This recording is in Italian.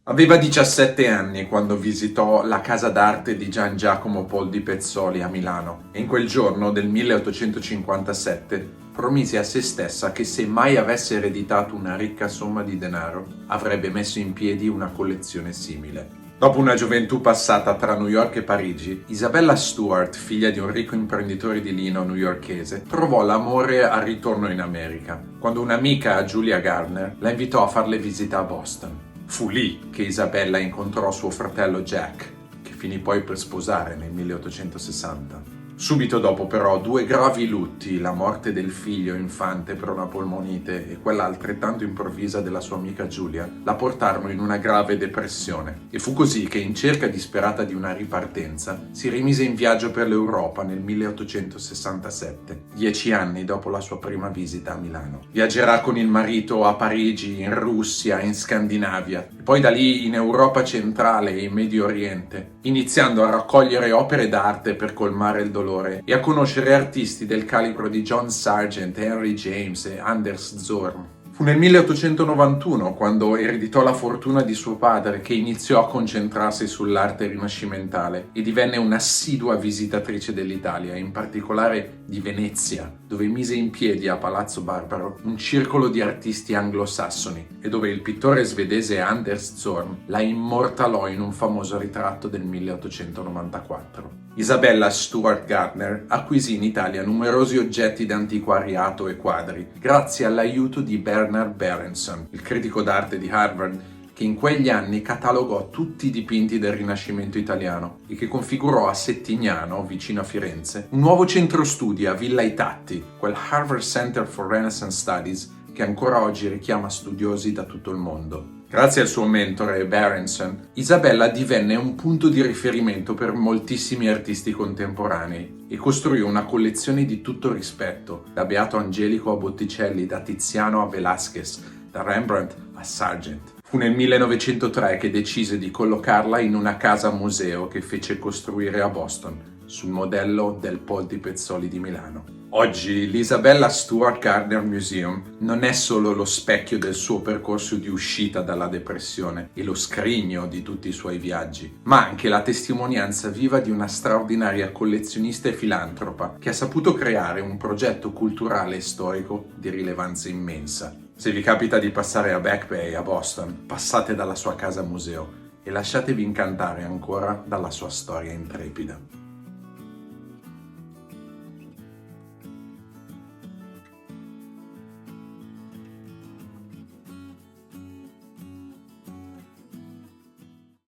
Aveva 17 anni quando visitò la casa d'arte di Gian Giacomo Paul di Pezzoli a Milano e in quel giorno del 1857 promise a se stessa che se mai avesse ereditato una ricca somma di denaro avrebbe messo in piedi una collezione simile. Dopo una gioventù passata tra New York e Parigi, Isabella Stewart, figlia di un ricco imprenditore di lino newyorkese, trovò l'amore al ritorno in America, quando un'amica, Julia Gardner, la invitò a farle visita a Boston. Fu lì che Isabella incontrò suo fratello Jack, che finì poi per sposare nel 1860. Subito dopo però due gravi lutti, la morte del figlio infante per una polmonite e quella altrettanto improvvisa della sua amica Giulia, la portarono in una grave depressione. E fu così che in cerca disperata di una ripartenza si rimise in viaggio per l'Europa nel 1867, 10 anni dopo la sua prima visita a Milano. Viaggerà con il marito a Parigi, in Russia, in Scandinavia e poi da lì in Europa centrale e in Medio Oriente, iniziando a raccogliere opere d'arte per colmare il dolore e a conoscere artisti del calibro di John Sargent, Henry James e Anders Zorn. Fu nel 1891, quando ereditò la fortuna di suo padre, che iniziò a concentrarsi sull'arte rinascimentale e divenne un'assidua visitatrice dell'Italia, in particolare di Venezia, dove mise in piedi a Palazzo Barbaro un circolo di artisti anglosassoni e dove il pittore svedese Anders Zorn la immortalò in un famoso ritratto del 1894. Isabella Stewart Gardner acquisì in Italia numerosi oggetti d'antiquariato e quadri, grazie all'aiuto di Bernard Berenson, il critico d'arte di Harvard, che in quegli anni catalogò tutti i dipinti del Rinascimento italiano e che configurò a Settignano, vicino a Firenze, un nuovo centro studi a Villa Itatti, quel Harvard Center for Renaissance Studies che ancora oggi richiama studiosi da tutto il mondo. Grazie al suo mentore Berenson, Isabella divenne un punto di riferimento per moltissimi artisti contemporanei e costruì una collezione di tutto rispetto, da Beato Angelico a Botticelli, da Tiziano a Velázquez, da Rembrandt a Sargent. Fu nel 1903 che decise di collocarla in una casa museo che fece costruire a Boston, sul modello del Paul di Pezzoli di Milano. Oggi l'Isabella Stewart Gardner Museum non è solo lo specchio del suo percorso di uscita dalla depressione e lo scrigno di tutti i suoi viaggi, ma anche la testimonianza viva di una straordinaria collezionista e filantropa che ha saputo creare un progetto culturale e storico di rilevanza immensa. Se vi capita di passare a Back Bay a Boston, passate dalla sua casa museo e lasciatevi incantare ancora dalla sua storia intrepida.